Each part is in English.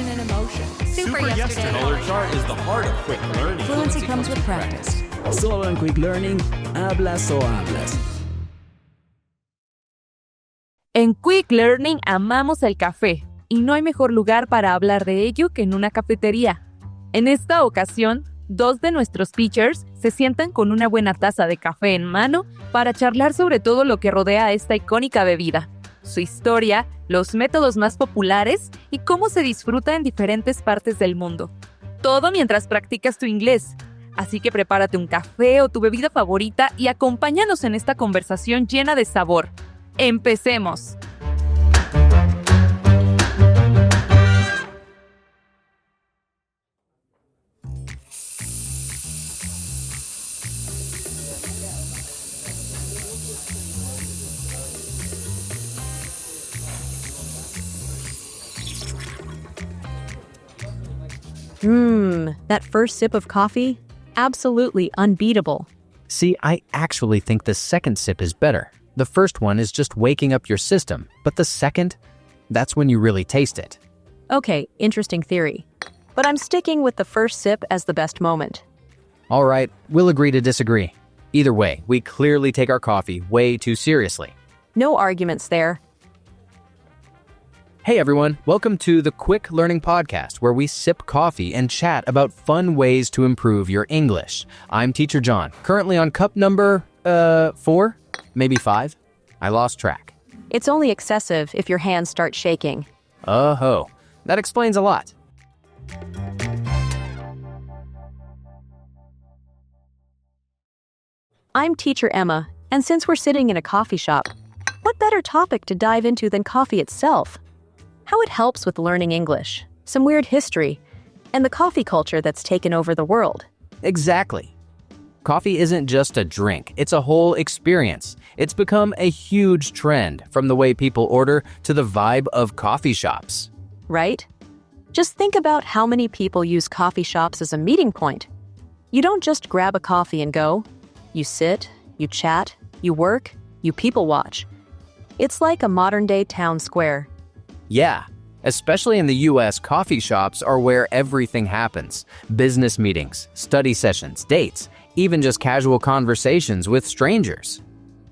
passion and emotion. Super yesterday. Color chart is the heart of quick learning. Fluency comes with practice. Solo en Quick Learning, hablas o hablas. En Quick Learning amamos el café, y no hay mejor lugar para hablar de ello que en una cafetería. En esta ocasión, 2 de nuestros teachers se sientan con una buena taza de café en mano para charlar sobre todo lo que rodea a esta icónica bebida, su historia, los métodos más populares y cómo se disfruta en diferentes partes del mundo. Todo mientras practicas tu inglés. Así que prepárate un café o tu bebida favorita y acompáñanos en esta conversación llena de sabor. ¡Empecemos! That first sip of coffee? Absolutely unbeatable. See, I actually think the second sip is better. The first one is just waking up your system, but the second, that's when you really taste it. Okay, interesting theory. But I'm sticking with the first sip as the best moment. All right, we'll agree to disagree. Either way, we clearly take our coffee way too seriously. No arguments there. Hey everyone, welcome to the Quick Learning Podcast, where we sip coffee and chat about fun ways to improve your English. I'm Teacher John, currently on cup number, 4? Maybe 5? I lost track. It's only excessive if your hands start shaking. Oh, that explains a lot. I'm Teacher Emma, and since we're sitting in a coffee shop, what better topic to dive into than coffee itself? How it helps with learning English, some weird history, and the coffee culture that's taken over the world. Exactly. Coffee isn't just a drink, it's a whole experience. It's become a huge trend, from the way people order to the vibe of coffee shops. Right? Just think about how many people use coffee shops as a meeting point. You don't just grab a coffee and go. You sit, you chat, you work, you people watch. It's like a modern-day town square. Yeah, especially in the US, coffee shops are where everything happens. Business meetings, study sessions, dates, even just casual conversations with strangers.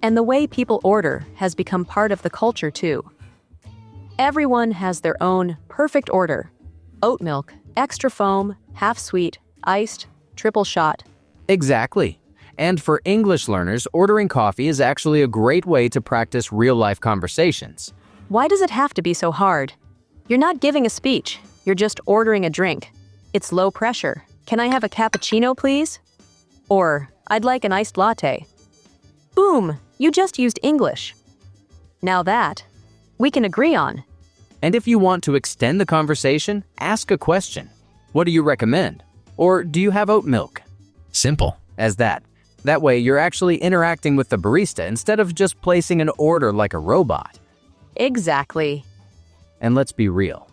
And the way people order has become part of the culture too. Everyone has their own perfect order. Oat milk, extra foam, half sweet, iced, triple shot. Exactly. And for English learners, ordering coffee is actually a great way to practice real-life conversations. Why does it have to be so hard? You're not giving a speech. You're just ordering a drink. It's low pressure. Can I have a cappuccino, please? Or, I'd like an iced latte. Boom! You just used English. Now that, we can agree on. And if you want to extend the conversation, ask a question. What do you recommend? Or do you have oat milk? Simple as that. That way, you're actually interacting with the barista instead of just placing an order like a robot. Exactly. And let's be real.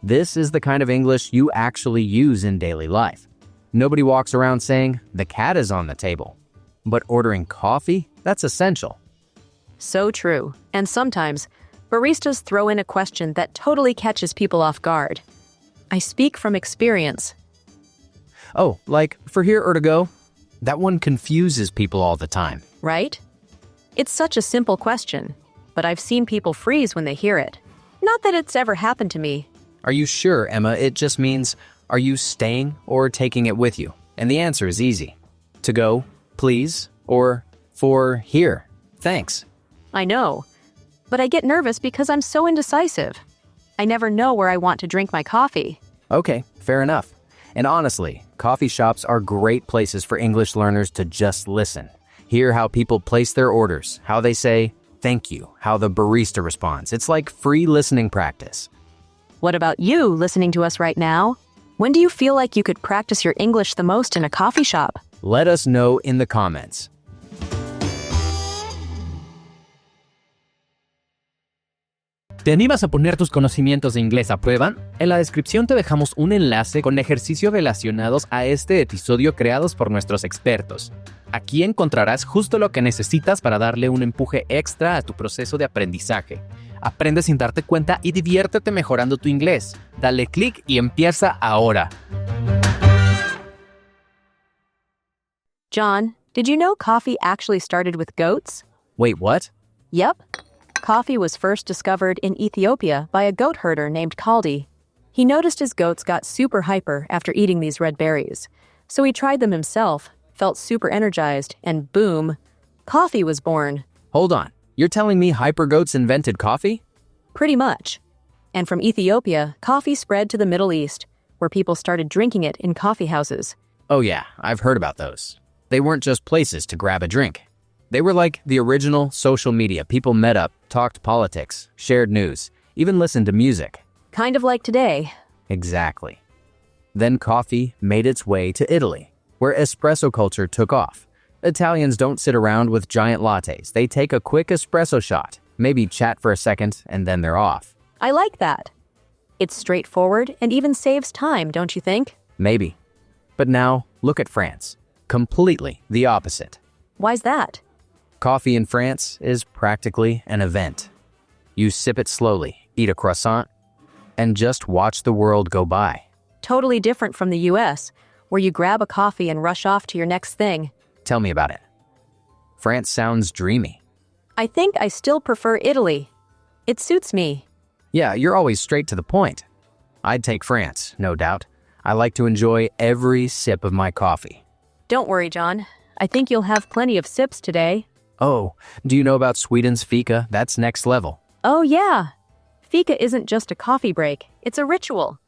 This is the kind of English you actually use in daily life. Nobody walks around saying, the cat is on the table. But ordering coffee? That's essential. So true. And sometimes, baristas throw in a question that totally catches people off guard. I speak from experience. Oh, like, for here or to go? That one confuses people all the time. Right? It's such a simple question, but I've seen people freeze when they hear it. Not that it's ever happened to me. Are you sure, Emma? It just means, are you staying or taking it with you? And the answer is easy. To go, please, or for here, thanks. I know, but I get nervous because I'm so indecisive. I never know where I want to drink my coffee. Okay, fair enough. And honestly, coffee shops are great places for English learners to just listen. Hear how people place their orders, how they say thank you, how the barista responds. It's like free listening practice. What about you listening to us right now? When do you feel like you could practice your English the most in a coffee shop? Let us know in the comments. ¿Te animas a poner tus conocimientos de inglés a prueba? En la descripción te dejamos un enlace con ejercicios relacionados a este episodio creados por nuestros expertos. Aquí encontrarás justo lo que necesitas para darle un empuje extra a tu proceso de aprendizaje. Aprende sin darte cuenta y diviértete mejorando tu inglés. Dale clic y empieza ahora. John, did you know coffee actually started with goats? Wait, what? Yep. Coffee was first discovered in Ethiopia by a goat herder named Kaldi. He noticed his goats got super hyper after eating these red berries. So he tried them himself, felt super energized, and boom, coffee was born. Hold on. You're telling me hypergoats invented coffee? Pretty much. And from Ethiopia, coffee spread to the Middle East, where people started drinking it in coffee houses. Oh yeah, I've heard about those. They weren't just places to grab a drink. They were like the original social media. People met up, talked politics, shared news, even listened to music. Kind of like today. Exactly. Then coffee made its way to Italy, where espresso culture took off. Italians don't sit around with giant lattes. They take a quick espresso shot, maybe chat for a second, and then they're off. I like that. It's straightforward and even saves time, don't you think? Maybe. But now, look at France. Completely the opposite. Why's that? Coffee in France is practically an event. You sip it slowly, eat a croissant, and just watch the world go by. Totally different from the US, where you grab a coffee and rush off to your next thing. Tell me about it. France sounds dreamy. I think I still prefer Italy. It suits me. Yeah, you're always straight to the point. I'd take France, no doubt. I like to enjoy every sip of my coffee. Don't worry, John. I think you'll have plenty of sips today. Oh, do you know about Sweden's fika? That's next level. Oh, yeah. Fika isn't just a coffee break. It's a ritual.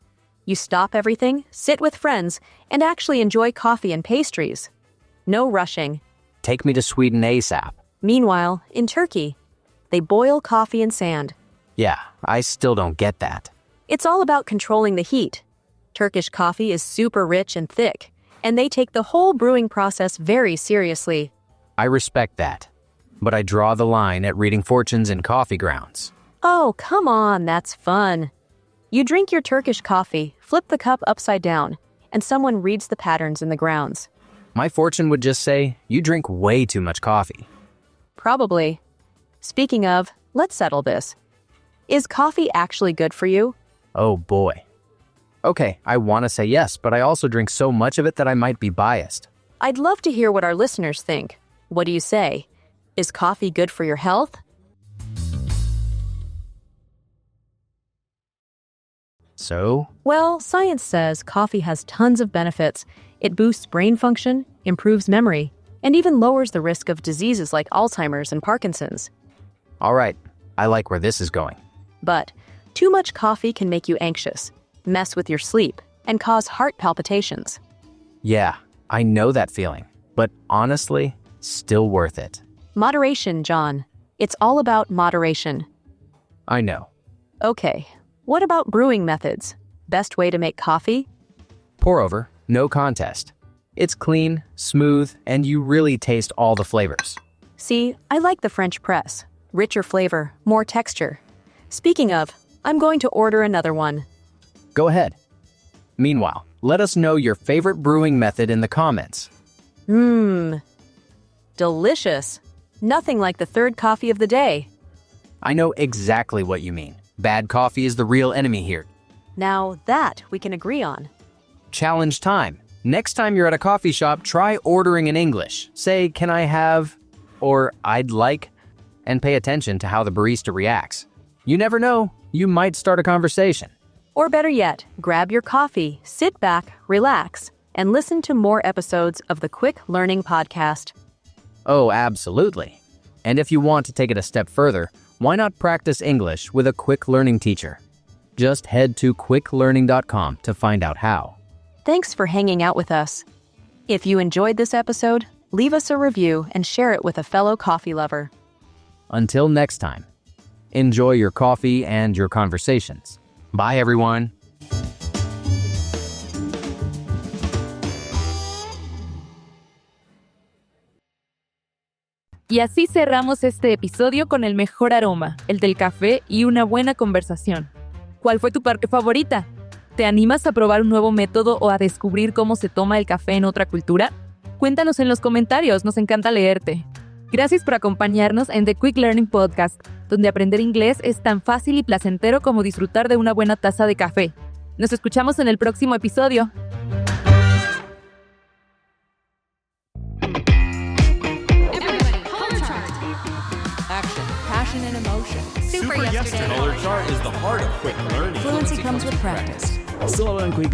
You stop everything, sit with friends, and actually enjoy coffee and pastries. No rushing. Take me to Sweden ASAP. Meanwhile, in Turkey, they boil coffee in sand. Yeah, I still don't get that. It's all about controlling the heat. Turkish coffee is super rich and thick, and they take the whole brewing process very seriously. I respect that. But I draw the line at reading fortunes in coffee grounds. Oh, come on, that's fun. You drink your Turkish coffee, flip the cup upside down, and someone reads the patterns in the grounds. My fortune would just say, you drink way too much coffee. Probably. Speaking of, let's settle this. Is coffee actually good for you? Oh boy. Okay, I want to say yes, but I also drink so much of it that I might be biased. I'd love to hear what our listeners think. What do you say? Is coffee good for your health? So? Well, science says coffee has tons of benefits. It boosts brain function, improves memory, and even lowers the risk of diseases like Alzheimer's and Parkinson's. All right, I like where this is going. But too much coffee can make you anxious, mess with your sleep, and cause heart palpitations. Yeah, I know that feeling, but honestly, still worth it. Moderation, John. It's all about moderation. I know. Okay, what about brewing methods? Best way to make coffee? Pour over, no contest. It's clean, smooth, and you really taste all the flavors. See, I like the French press. Richer flavor, more texture. Speaking of, I'm going to order another one. Go ahead. Meanwhile, let us know your favorite brewing method in the comments. Delicious. Nothing like the third coffee of the day. I know exactly what you mean. Bad coffee is the real enemy here. Now that we can agree on. Challenge time. Next time you're at a coffee shop, try ordering in English. Say, can I have, or I'd like, and pay attention to how the barista reacts. You never know, you might start a conversation. Or better yet, grab your coffee, sit back, relax, and listen to more episodes of the Quick Learning Podcast. Oh, absolutely. And if you want to take it a step further, why not practice English with a quick learning teacher? Just head to quicklearning.com to find out how. Thanks for hanging out with us. If you enjoyed this episode, leave us a review and share it with a fellow coffee lover. Until next time, enjoy your coffee and your conversations. Bye, everyone. Y así cerramos este episodio con el mejor aroma, el del café y una buena conversación. ¿Cuál fue tu parte favorita? ¿Te animas a probar un nuevo método o a descubrir cómo se toma el café en otra cultura? Cuéntanos en los comentarios, nos encanta leerte. Gracias por acompañarnos en The Quick Learning Podcast. donde aprender inglés es tan fácil y placentero como disfrutar de una buena taza de café. Nos escuchamos en el próximo episodio. Action, passion, and emotion. Super yesterday. Color chart is the heart of quick learning. Fluency comes with practice. Solo en Quick